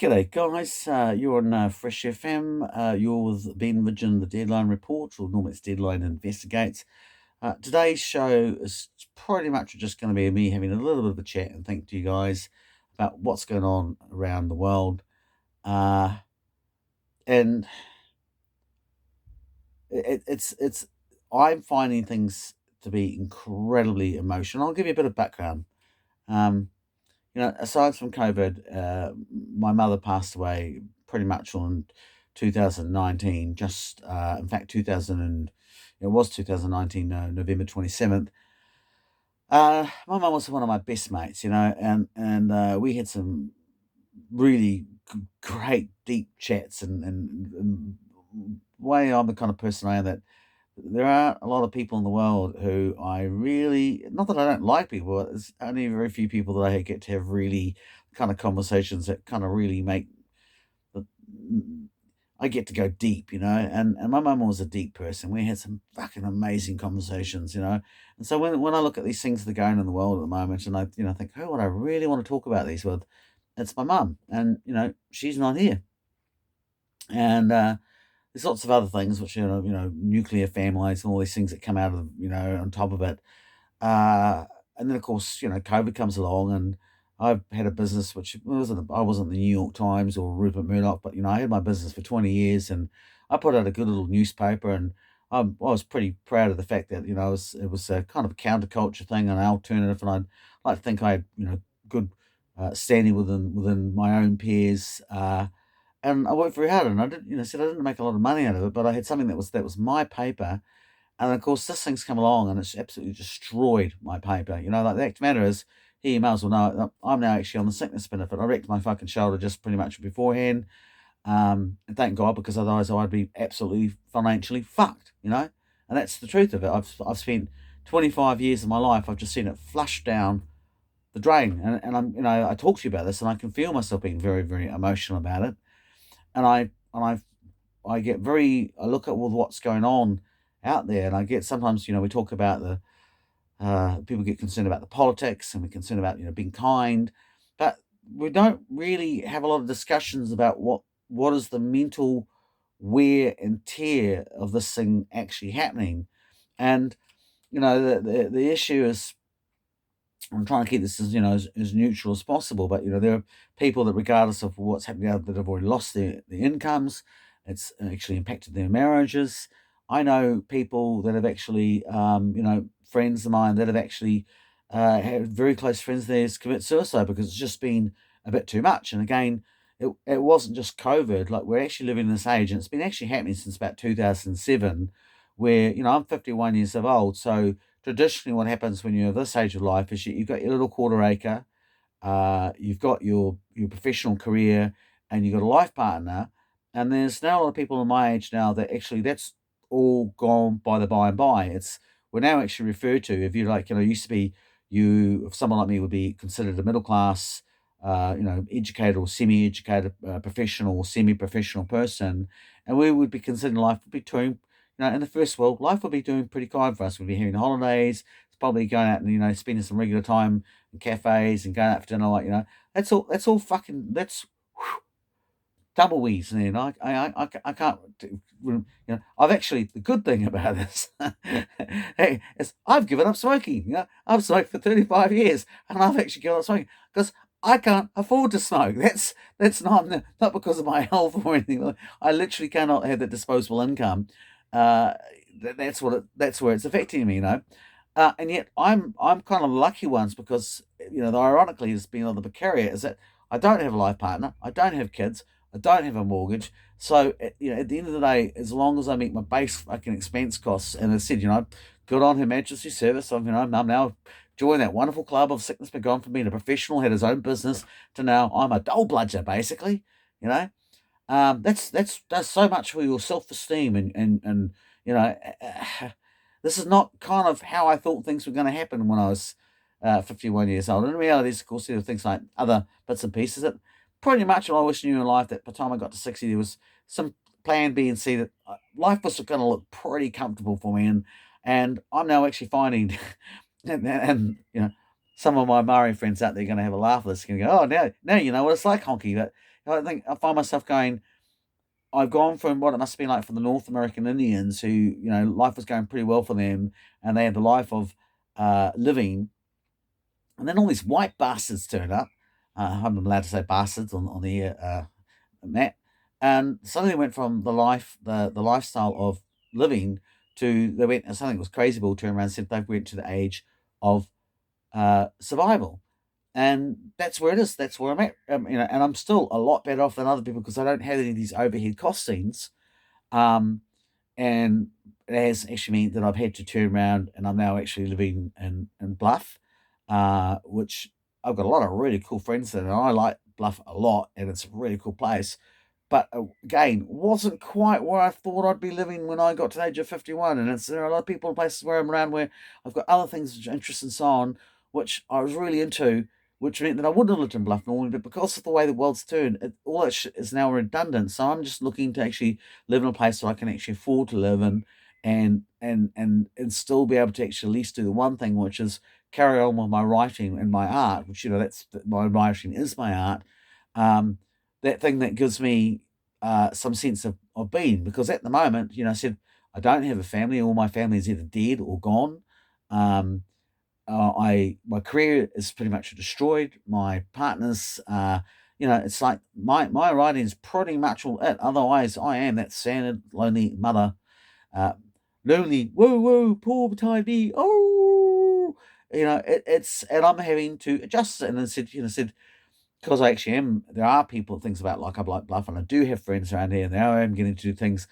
G'day, guys. You're on Fresh FM. You're with Ben Vidgen, the Deadline Report, or normally it's Deadline Investigates. Today's show is pretty much just going to be me having a little bit of a chat and think to you guys about what's going on around the world. Uh, and it's I'm finding things to be incredibly emotional. I'll give you a bit of background. Um, aside from COVID, my mother passed away pretty much on 2019. In fact, 2019, November 27th. My mum was one of my best mates, and we had some really great deep chats, and way I'm the kind of person I am that there are a lot of people in the world who I really, not that I don't like people, but there's only very few people that I get to have really kind of conversations that kind of really make the, I get to go deep, and my mum was a deep person. We had some fucking amazing conversations. And so when I look at these things that are going on in the world at the moment, and I think, who would I really want to talk about these with? It's my mum, and she's not here, and there's lots of other things which nuclear families and all these things that come out of on top of it. Uh, and then of course COVID comes along, and I've had a business which I wasn't the New York Times or Rupert Murdoch, but I had my business for 20 years, and I put out a good little newspaper, and I was pretty proud of the fact that it was a kind of a counterculture thing, an alternative, and I'd like to think I had good standing within my own peers. And I worked very hard, and I didn't, said I didn't make a lot of money out of it, but I had something that was my paper, and of course this thing's come along and it's absolutely destroyed my paper. Like the act matter is, here you might as well know that I'm now actually on the sickness benefit. I wrecked my fucking shoulder just pretty much beforehand, and thank God, because otherwise I'd be absolutely financially fucked. And that's the truth of it. I've spent 25 years of my life. I've just seen it flush down the drain, and I talk to you about this, and I can feel myself being very very emotional about it, and I get very I look at all what's going on out there, and I get sometimes we talk about the people get concerned about the politics, and we're concerned about being kind, but we don't really have a lot of discussions about what is the mental wear and tear of this thing actually happening. And the issue is, I'm trying to keep this as neutral as possible, but there are people that, regardless of what's happening out, that have already lost their incomes. It's actually impacted their marriages. I know people that have actually, friends of mine that have actually had very close friends of theirs commit suicide because it's just been a bit too much. And again, it wasn't just COVID. Like, we're actually living in this age, and it's been actually happening since about 2007, where I'm 51 years of old, so traditionally what happens when you're this age of life is you've got your little quarter acre, you've got your professional career, and you've got a life partner. And there's now a lot of people in my age now that actually that's all gone by the by and by. We're now actually referred to, if you like, used to be, if someone like me would be considered a middle class, educated or semi-educated, professional or semi-professional person, and we would be considered life between, in the first world, life would be doing pretty kind for us. We'd be having holidays, probably going out and spending some regular time in cafes and going out for dinner. That's all. That's all fucking. That's tumbleweeds, and I can't. I've actually, the good thing about this, hey, is I've given up smoking. I've smoked for 35 years, and I've actually given up smoking because I can't afford to smoke. That's not because of my health or anything. I literally cannot have that disposable income. Uh, that's where it's affecting me. And yet I'm kind of lucky ones, because ironically, has been on the precariat is that I don't have a life partner, I don't have kids, I don't have a mortgage. So at the end of the day, as long as I meet my base fucking expense costs, and as I said, good on Her Majesty's service. I'm now joined that wonderful club of sickness but gone, from being a professional, had his own business, to now I'm a dole bludger, basically. You know, that's so much for your self esteem, and you know, this is not kind of how I thought things were going to happen when I was 51 years old. And in reality, of course, there were things like other bits and pieces that pretty much I always knew in life, that by the time I got to 60, there was some plan B and C, that life was going to look pretty comfortable for me. And I'm now actually finding, and some of my Maori friends out there are going to have a laugh at this, going to go, "Oh, now you know what it's like, honky." But I find myself going, I've gone from what it must have been like for the North American Indians, who life was going pretty well for them, and they had the life of living, and then all these white bastards turned up. I'm allowed to say bastards on the air, Matt, and suddenly went from the lifestyle of living to they went something that was crazy. Ball turned around and said they went to the age of survival. And that's where it is. That's where I'm at. And I'm still a lot better off than other people because I don't have any of these overhead cost scenes. Um, and it has actually meant that I've had to turn around and I'm now actually living in Bluff, which I've got a lot of really cool friends there, and I like Bluff a lot, and it's a really cool place. But again, wasn't quite where I thought I'd be living when I got to the age of 51. And there are a lot of people in places where I'm around where I've got other things which interest and so on, which I was really into, which meant that I wouldn't have lived in Bluff normally. But because of the way the world's turned, all that shit is now redundant. So I'm just looking to actually live in a place where I can actually afford to live in, and still be able to actually at least do the one thing, which is carry on with my writing and my art, which that's my writing is my art. That thing that gives me some sense of being, because at the moment, I said I don't have a family. All my family is either dead or gone. Um, my career is pretty much destroyed. My partner's, it's like my writing is pretty much all it. Otherwise, I am that sad, lonely mother, uh, lonely. Whoa, whoa, poor tiny me. Oh, it's and I'm having to adjust it. And then said because I actually am. There are people things about like I like Bluff, and I do have friends around here, and now I am getting to do things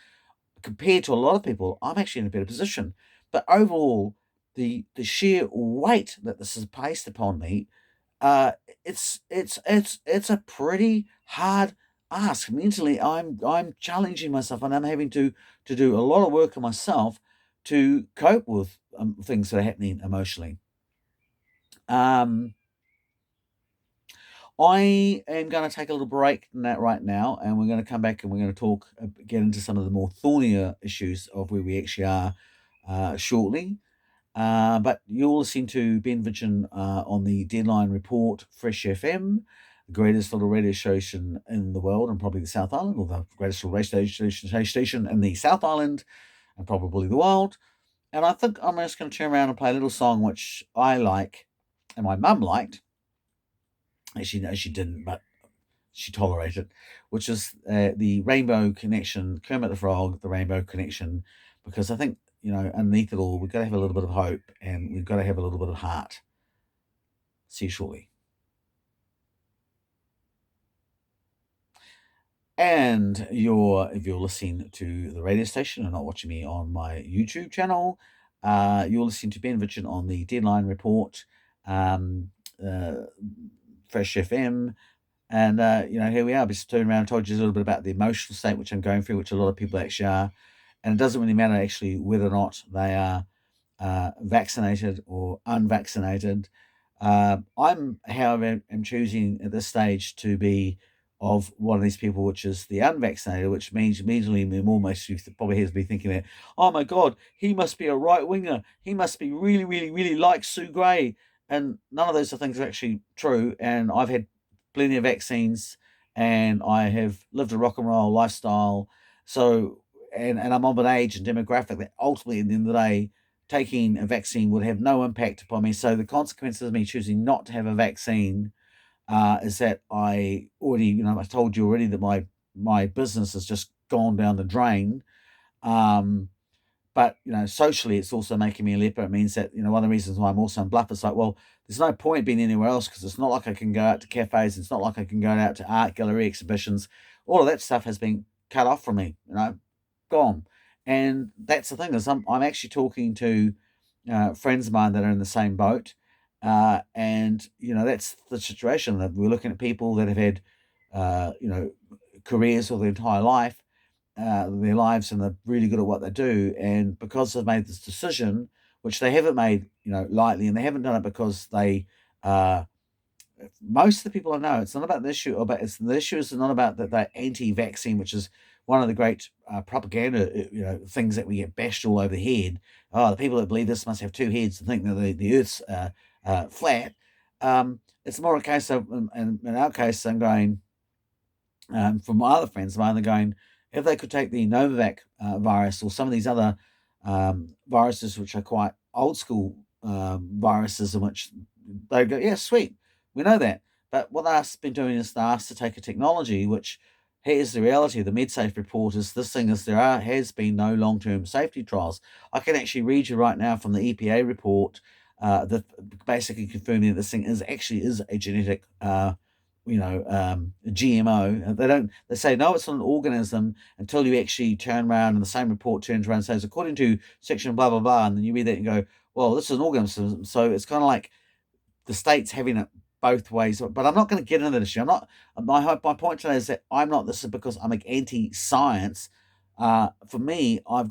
compared to a lot of people. I'm actually in a better position, but overall, the sheer weight that this has placed upon me, uh, it's a pretty hard ask mentally. I'm challenging myself, and I'm having to do a lot of work on myself to cope with things that are happening emotionally. Um, I am going to take a little break from that right now, and we're going to come back and we're going to talk, get into some of the more thornier issues of where we actually are shortly. But you're listening to Ben Vidgen on the Deadline Report, Fresh FM, the greatest little radio station in the world, and probably the South Island, or the greatest little radio station in the South Island, and probably the world. And I think I'm just going to turn around and play a little song which I like, and my mum liked. Actually, no, she didn't, but she tolerated, which is the Rainbow Connection, Kermit the Frog, the Rainbow Connection, because I think, underneath it all, we've got to have a little bit of hope and we've got to have a little bit of heart. See you shortly. And if you're listening to the radio station and not watching me on my YouTube channel, you're listening to Ben Vidgen on the Deadline Report, Fresh FM. And, here we are. I just turned around and told you a little bit about the emotional state which I'm going through, which a lot of people actually are. And it doesn't really matter actually whether or not they are vaccinated or unvaccinated. I'm, however, am choosing at this stage to be of one of these people, which is the unvaccinated, which means immediately almost you probably has to be thinking that, oh my God, he must be a right winger. He must be really, really, really like Sue Gray. And none of those things are actually true. And I've had plenty of vaccines, and I have lived a rock and roll lifestyle. So, and I'm of an age and demographic that ultimately, at the end of the day, taking a vaccine would have no impact upon me. So the consequences of me choosing not to have a vaccine is that I already, I told you already that my business has just gone down the drain. But socially, it's also making me a leper. It means that one of the reasons why I'm also in Bluff is like, well, there's no point being anywhere else because it's not like I can go out to cafes. It's not like I can go out to art gallery exhibitions. All of that stuff has been cut off from me. Gone. And that's the thing is I'm actually talking to friends of mine that are in the same boat, and that's the situation that we're looking at people that have had careers for their entire life, their lives, and they're really good at what they do. And because they've made this decision, which they haven't made, lightly, and they haven't done it because they, most of the people I know, it's not about the issue, but the issue is not about that they're anti-vaccine, which is one of the great propaganda, things that we get bashed all over the head. Oh, the people that believe this must have two heads and think that the Earth's flat. It's more a case of, in our case, I'm going, from my other friends of mine, they're going, if they could take the Novavax virus or some of these other viruses, which are quite old school viruses, in which they go, yeah, sweet, we know that. But what they've been doing is they asked to take a technology, which here's the reality. The MedSafe report is this thing is has been no long term safety trials. I can actually read you right now from the EPA report that basically confirming that this thing is a genetic GMO. They say no, it's not an organism until you actually turn around and the same report turns around and says, according to section blah blah blah, and then you read that and go, well, this is an organism. So it's kind of like the states having it both ways. But I'm not going to get into this issue. I'm not. My point today is that I'm not. This is because I'm like anti-science. For me, I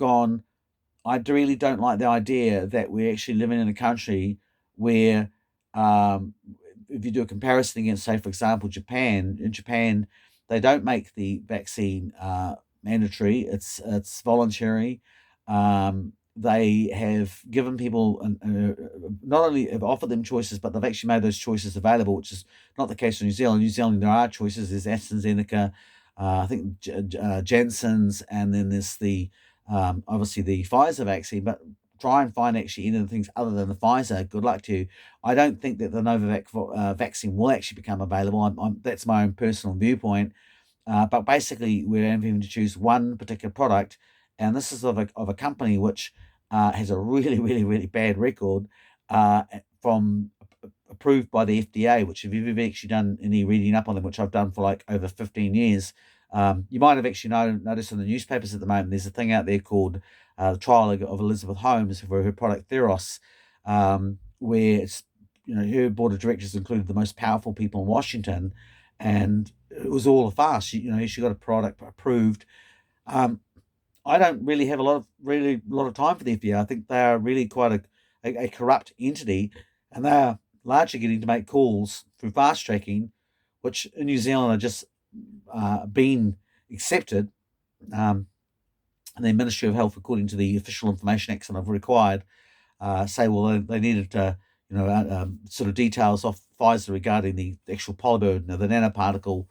really don't like the idea that we're actually living in a country where, um, if you do a comparison against, say, for example, Japan. In Japan, they don't make the vaccine mandatory. It's voluntary. They have given people not only have offered them choices, but they've actually made those choices available, which is not the case in New Zealand. New Zealand, there are choices. There's AstraZeneca, I think Janssens, and then there's the obviously the Pfizer vaccine, but try and find actually any of the things other than the Pfizer. Good luck to you. I don't think that the Novavax vaccine will actually become available. That's my own personal viewpoint. But basically, we're having to choose one particular product, and this is of a company which has a really, really, really bad record from approved by the FDA, which if you've ever actually done any reading up on them, which I've done for like over 15 years, you might have actually noticed in the newspapers at the moment, there's a thing out there called the trial of Elizabeth Holmes for her product Theros, where it's, her board of directors included the most powerful people in Washington, and it was all a farce. She got a product approved. Um, I don't really have a lot of time for the FBI. I think they are really quite a corrupt entity, and they are largely getting to make calls through fast tracking, which in New Zealand are just being accepted. Um, and the Ministry of Health, according to the Official Information Act that I've required, say, well, they needed sort of details off Pfizer regarding the actual polyburden of the nanoparticle,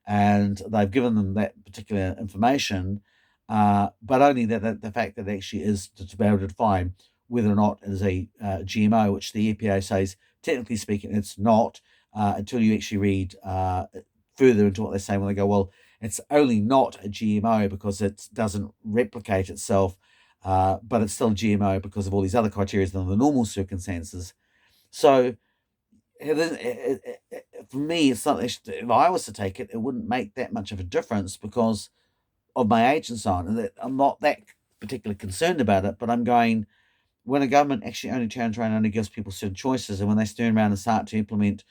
and they've given them that particular information, but only that the fact that it actually is to be able to define whether or not it is a GMO, which the EPA says, technically speaking, it's not, until you actually read further into what they say when they go, well, it's only not a GMO because it doesn't replicate itself, but it's still a GMO because of all these other criteria than the normal circumstances. So for me, it's not. If I was to take it, it wouldn't make that much of a difference because of my age and so on. And that I'm not that particularly concerned about it. But I'm going, when a government actually only turns around and only gives people certain choices, and when they turn around and start to implement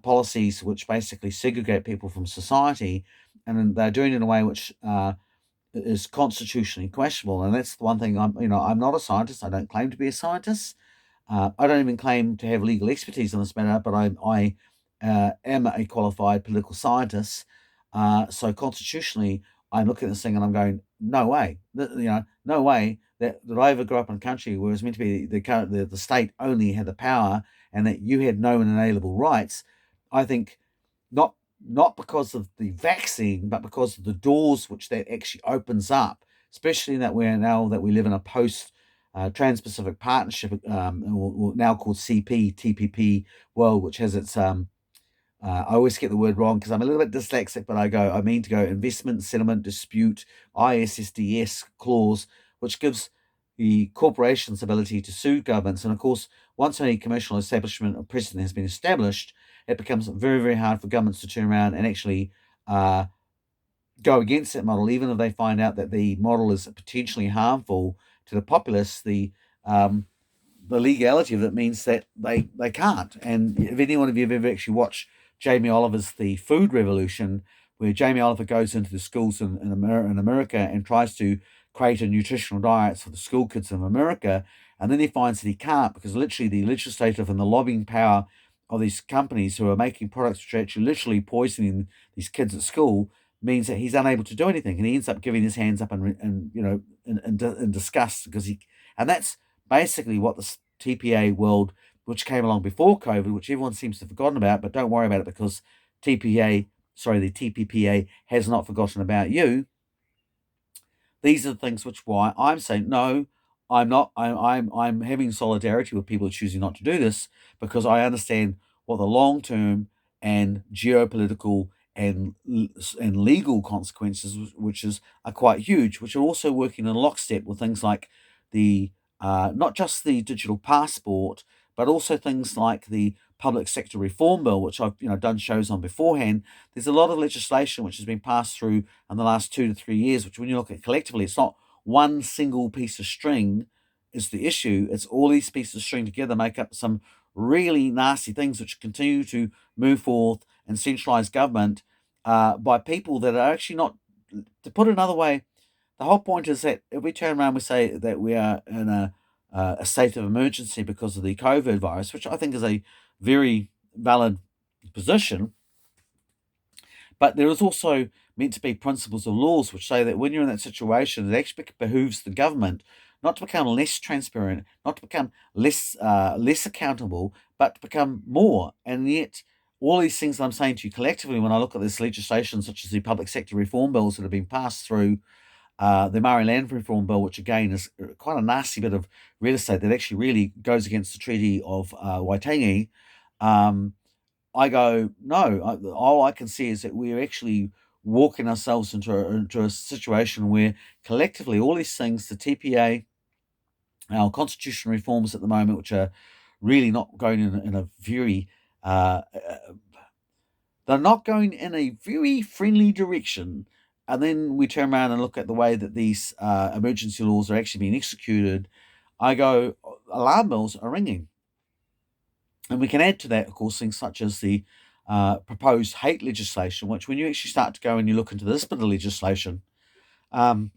policies which basically segregate people from society, and then they're doing it in a way which is constitutionally questionable. And that's the one thing. I'm not a scientist. I don't claim to be a scientist. I don't even claim to have legal expertise on this matter, but I am a qualified political scientist. So constitutionally, I'm looking at this thing and I'm going, no way, no way that I ever grew up in a country where it was meant to be the state only had the power and that you had no inalienable rights. I think not because of the vaccine, but because of the doors which that actually opens up, especially that we live in a post Trans-Pacific Partnership, or now called TPP world, which has its I always get the word wrong because I'm a little bit dyslexic, but I mean to go investment settlement dispute ISSDS clause, which gives the corporations ability to sue governments. And of course, once a commercial establishment or precedent has been established, it becomes very, very hard for governments to turn around and actually go against that model, even if they find out that the model is potentially harmful to the populace. The legality of it means that they can't. And if any one of you have ever actually watched Jamie Oliver's The Food Revolution, where Jamie Oliver goes into the schools in America and tries to create a nutritional diets for the school kids of America, and then he finds that he can't because literally the legislative and the lobbying power of these companies who are making products which are actually literally poisoning these kids at school means that he's unable to do anything, and he ends up giving his hands up in disgust because and that's basically what the TPA world which came along before COVID, which everyone seems to have forgotten about, but don't worry about it because the TPPA has not forgotten about you. These are the things which why I'm saying no. I'm not. I'm having solidarity with people choosing not to do this because I understand what the long term and geopolitical and legal consequences, which are quite huge, which are also working in lockstep with things like the not just the digital passport, but also things like the public sector reform bill, which I've done shows on beforehand. There's a lot of legislation which has been passed through in the last 2 to 3 years, which when you look at collectively, it's not one single piece of string is the issue. It's all these pieces of string together make up some really nasty things which continue to move forth and centralize government by people that are actually not, to put it another way, the whole point is that if we turn around and we say that we are in a state of emergency because of the COVID virus, which I think is a very valid position, but there is also meant to be principles of laws which say that when you're in that situation, it actually behooves the government not to become less transparent, not to become less accountable, but to become more. And yet, all these things that I'm saying to you collectively, when I look at this legislation, such as the public sector reform bills that have been passed through, the Maori Land Reform Bill, which again is quite a nasty bit of real estate that actually really goes against the Treaty of Waitangi. Um, I go, no, all I can see is that we're actually walking ourselves into a situation where collectively all these things, the TPA, our constitutional reforms at the moment, which are really not going in a very, they're not going in a very friendly direction. And then we turn around and look at the way that these emergency laws are actually being executed. I go, alarm bells are ringing. And we can add to that, of course, things such as the proposed hate legislation, which when you actually start to go and you look into this bit of legislation, um,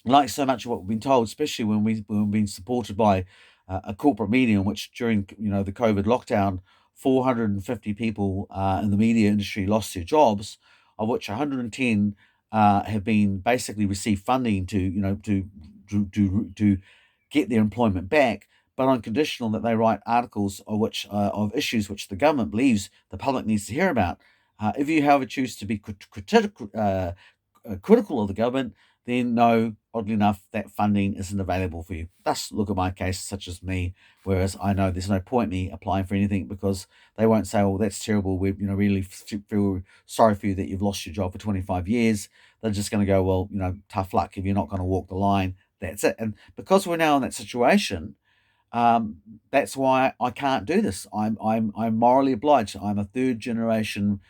like so much of what we've been told, especially when we've been supported by a corporate media, in which during the COVID lockdown, 450 people in the media industry lost their jobs, of which 110 have been basically received funding to get their employment back, but on conditional that they write articles of issues which the government believes the public needs to hear about. If you, however, choose to be critical of the government, then no, oddly enough, that funding isn't available for you. Thus, look at my case, such as me, whereas I know there's no point me applying for anything because they won't say, "Oh, that's terrible. We, really feel sorry for you that you've lost your job for 25 years." They're just going to go, "Well, tough luck if you're not going to walk the line." That's it. And because we're now in that situation, that's why I can't do this. I'm morally obliged. I'm a third generation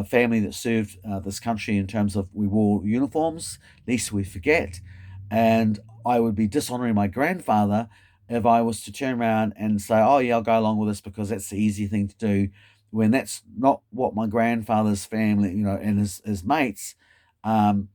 family that served this country in terms of we wore uniforms, least we forget. And I would be dishonoring my grandfather if I was to turn around and say, "Oh yeah, I'll go along with this because that's the easy thing to do," when that's not what my grandfather's family, and his mates um,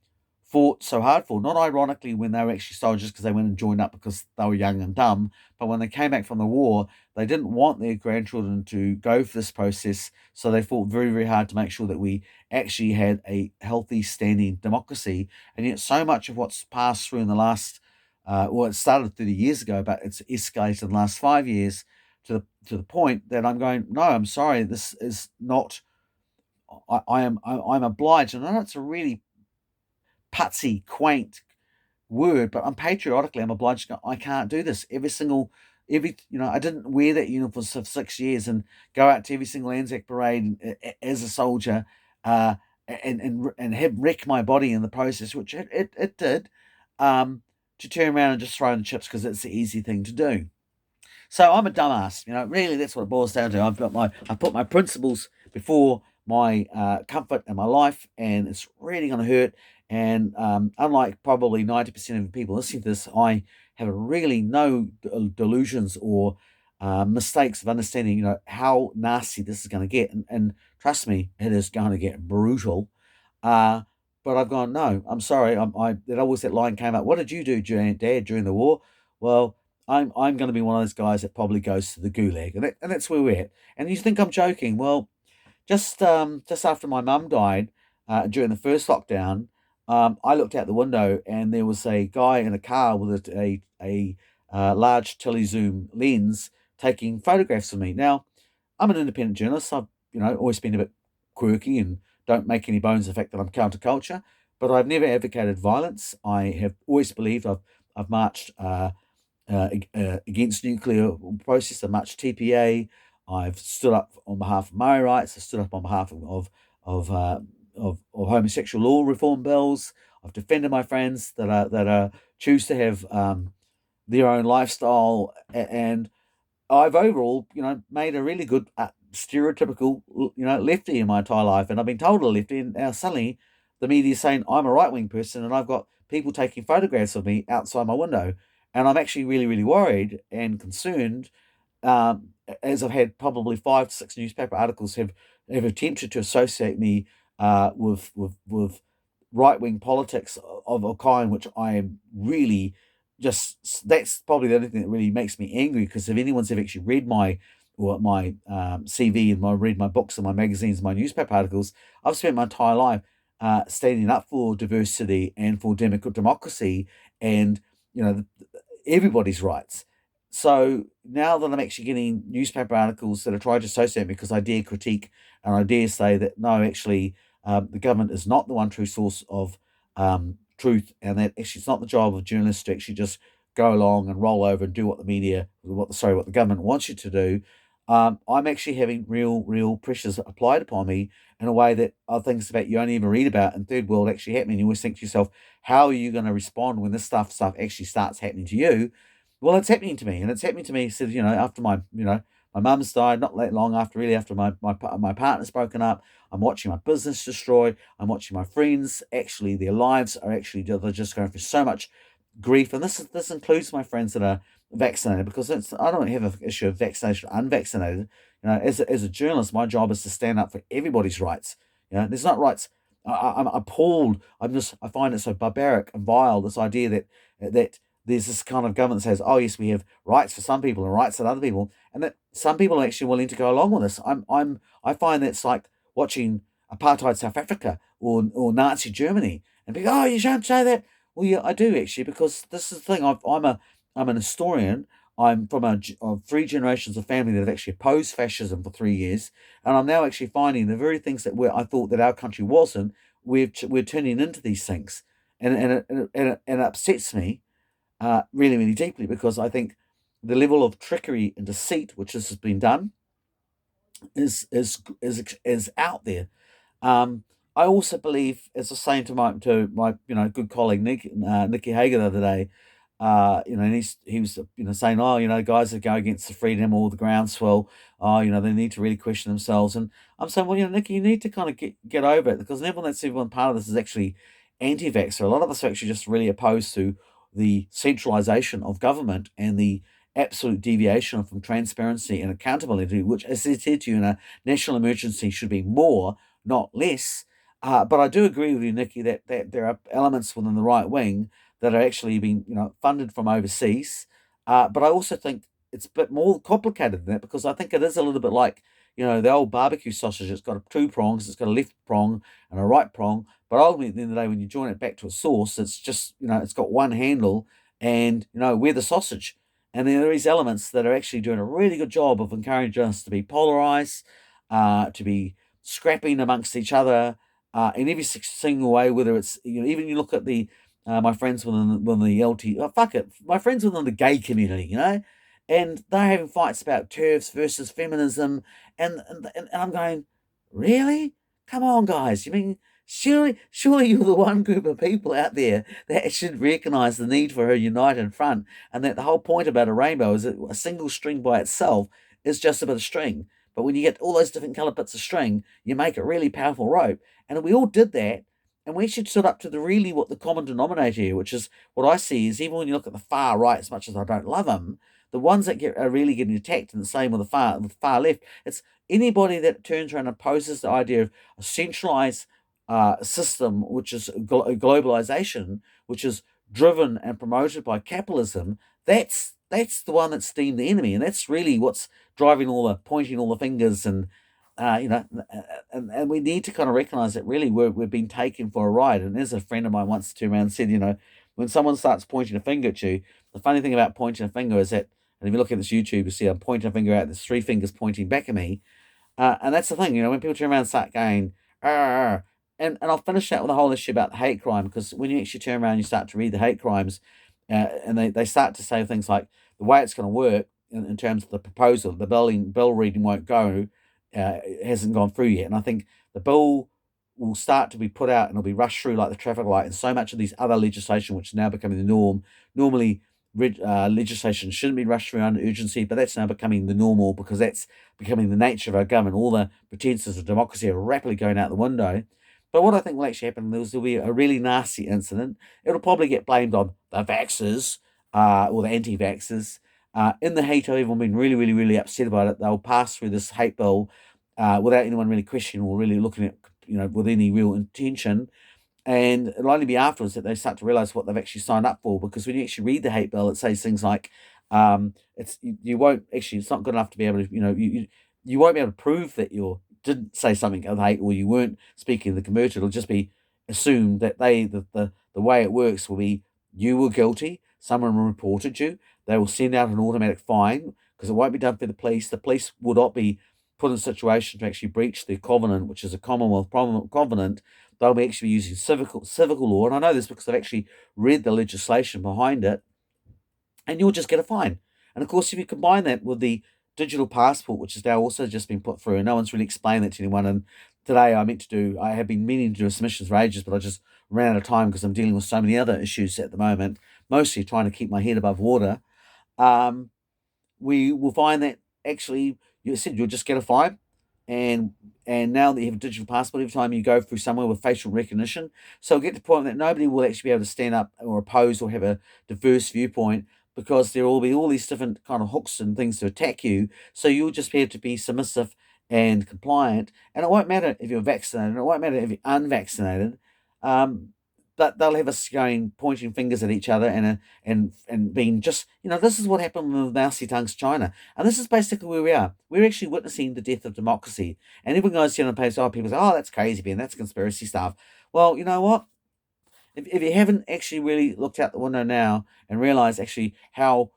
fought so hard for. Not ironically when they were actually soldiers because they went and joined up because they were young and dumb, but when they came back from the war, they didn't want their grandchildren to go for this process, so they fought very, very hard to make sure that we actually had a healthy standing democracy. And yet so much of what's passed through in the last well, it started 30 years ago, but it's escalated in the last 5 years to the point that I'm going, no, I'm sorry, this is not. I'm obliged, and I know it's a really putsy, quaint word, but I'm patriotically, I'm obliged to go, I can't do this. I didn't wear that uniform for 6 years and go out to every single Anzac parade as a soldier, uh, and have wrecked my body in the process, which it did, um, to turn around and just throw in the chips because it's the easy thing to do. So I'm a dumbass. Really, that's what it boils down to. I put my principles before my comfort and my life, and it's really going to hurt. And unlike probably 90% of the people listening to this, I have really no delusions or mistakes of understanding, how nasty this is going to get. And trust me, it is going to get brutal. Uh, but I've gone, no, I'm sorry. That always that line came up. What did you do, Dad, during the war? Well, I'm going to be one of those guys that probably goes to the gulag, and that's where we're at. And you think I'm joking? Well, just after my mum died during the first lockdown, I looked out the window and there was a guy in a car with a large telezoom lens taking photographs of me. Now, I'm an independent journalist. I've, always been a bit quirky and don't make any bones of the fact that I'm counterculture, but I've never advocated violence. I have always believed I've marched against nuclear process. I've marched TPA. I've stood up on behalf of Maori rights. I've stood up on behalf of uh, of homosexual law reform bills. I've defended my friends that choose to have their own lifestyle, and I've overall, made a really good stereotypical, lefty in my entire life, and I've been told a lefty, and now suddenly the media's saying I'm a right wing person, and I've got people taking photographs of me outside my window, and I'm actually really, really worried and concerned, as I've had probably 5 to 6 newspaper articles have attempted to associate me with right wing politics of a kind which I am really just that's probably the only thing that really makes me angry, because if anyone's ever actually read my CV and read my books and my magazines, my newspaper articles, I've spent my entire life standing up for diversity and for democracy and you know everybody's rights. So now that I'm actually getting newspaper articles that are trying to associate me because I dare critique and I dare say that no, actually, the government is not the one true source of truth, and that actually it's not the job of journalists to actually just go along and roll over and do what the media, what the government wants you to do. I'm actually having real pressures applied upon me in a way that are things that you only ever read about in third world actually happening. You always think to yourself, how are you going to respond when this stuff actually starts happening to you? Well, it's happening to me, and it's happening to me. Said after my mum's died, not that long after, really after my partner's broken up. I'm watching my business destroyed. I'm watching my friends actually their lives are actually they're just going through so much grief, and this includes my friends that are vaccinated, because I don't have an issue of vaccination or unvaccinated. As a journalist, my job is to stand up for everybody's rights. There's not rights. I'm appalled. I find it so barbaric and vile, this idea that there's this kind of government that says, oh yes, we have rights for some people and rights for other people, and that some people are actually willing to go along with this. I find that's like watching apartheid South Africa or Nazi Germany, and be oh, you shan't say that. Well, yeah, I do actually, because this is the thing. I'm an historian. I'm from of 3 generations of family that have actually opposed fascism for 3 years, and I'm now actually finding the very things that I thought that our country wasn't. We're turning into these things, and it upsets me really, really deeply, because I think the level of trickery and deceit which this has been done is out there. Um, I also believe, as I was saying to my good colleague Nikki Hager the other day, and he was saying, oh, guys that go against the freedom or the groundswell, oh, they need to really question themselves. And I'm saying, well, Nikki, you need to kind of get over it, because everyone part of this is actually anti-vaxxer. A lot of us are actually just really opposed to the centralisation of government and the absolute deviation from transparency and accountability, which, as I said to you, in a national emergency should be more, not less. But I do agree with you, Nikki, that there are elements within the right wing that are actually being funded from overseas. But I also think it's a bit more complicated than that, because I think it is a little bit like the old barbecue sausage. It's got 2 prongs. It's got a left prong and a right prong. But ultimately, at the end of the day, when you join it back to a sauce, it's just it's got one handle, and we're the sausage. And then there are these elements that are actually doing a really good job of encouraging us to be polarized, to be scrapping amongst each other, in every single way. Whether it's even you look at the my friends within the LT, oh, fuck it, my friends within the gay community, and they're having fights about TERFs versus feminism, and I'm going, really? Come on, guys. You mean surely you're the one group of people out there that should recognise the need for a united front, and that the whole point about a rainbow is that a single string by itself is just a bit of string. But when you get all those different coloured bits of string, you make a really powerful rope. And we all did that, and we should stood up to what the common denominator here, which is what I see is, even when you look at the far right, as much as I don't love them, the ones that are really getting attacked, and the same with the far left. It's anybody that turns around and opposes the idea of a centralised system, which is globalization, which is driven and promoted by capitalism. That's the one that's deemed the enemy, and that's really what's driving pointing all the fingers, and and we need to kind of recognize that really we've been taken for a ride. And as a friend of mine once turned around and said, when someone starts pointing a finger at you, the funny thing about pointing a finger is that And if you look at this YouTube, you see I'm pointing a finger out. There's three fingers pointing back at me. And that's the thing, when people turn around and start going, "Arr," and I'll finish that with a whole issue about the hate crime, because when you actually turn around and you start to read the hate crimes, and they start to say things like the way it's going to work in terms of the proposal, the bill reading won't go, it hasn't gone through yet. And I think the bill will start to be put out and it'll be rushed through like the traffic light, and so much of these other legislation, which is now becoming the norm. Normally, legislation shouldn't be rushed through under urgency, but that's now becoming the normal because that's becoming the nature of our government. All the pretenses of democracy are rapidly going out the window. But what I think will actually happen is there'll be a really nasty incident. It'll probably get blamed on the vaxxers or the anti-vaxxers. In the heat of everyone being really, really, really upset about it, they'll pass through this hate bill without anyone really questioning or really looking at, with any real intention. And it'll only be afterwards that they start to realize what they've actually signed up for. Because when you actually read the hate bill, it says things like, you won't actually, it's not good enough to be able to, you won't be able to prove that you didn't say something of hate or you weren't speaking the converted. It'll just be assumed that the way it works will be you were guilty, someone reported you, they will send out an automatic fine because it won't be done for the police. The police will not be put in a situation to actually breach the covenant, which is a Commonwealth covenant. They'll be actually using civical law, and I know this because I've actually read the legislation behind it, and you'll just get a fine. And of course, if you combine that with the digital passport, which has now also just been put through, and no one's really explained that to anyone. And today I have been meaning to do a submissions for ages, but I just ran out of time because I'm dealing with so many other issues at the moment, mostly trying to keep my head above water. We will find that actually, you said you'll just get a fine, and now that you have a digital passport, every time you go through somewhere with facial recognition, so it'll get to the point that nobody will actually be able to stand up or oppose or have a diverse viewpoint because there will be all these different kind of hooks and things to attack you. So you'll just have to be submissive and compliant, and it won't matter if you're vaccinated, it won't matter if you're unvaccinated. But they'll have us going pointing fingers at each other and being just, this is what happened with Mao Zedong's China, and this is basically where we are. We're actually witnessing the death of democracy, and everyone goes on the page. Oh, people say, "Oh, that's crazy, Ben. That's conspiracy stuff." Well, you know what? If you haven't actually really looked out the window now and realized actually how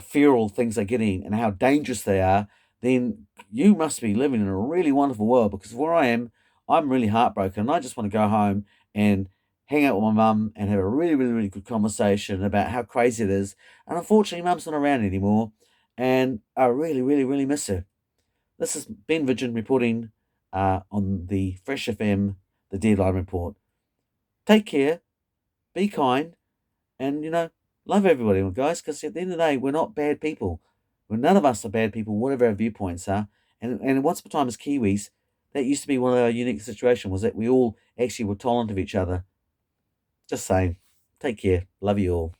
feral things are getting and how dangerous they are, then you must be living in a really wonderful world. Because where I am, I'm really heartbroken, and I just want to go home and hang out with my mum and have a really, really, really good conversation about how crazy it is. And unfortunately, mum's not around anymore, and I really, really, really miss her. This is Ben Vidgen reporting on the Fresh FM, the Deadline Report. Take care, be kind, and love everybody, guys. Because at the end of the day, we're not bad people. None of us are bad people, whatever our viewpoints are. And once upon a time, as Kiwis, that used to be one of our unique situations, was that we all actually were tolerant of each other. Just saying. Take care. Love you all.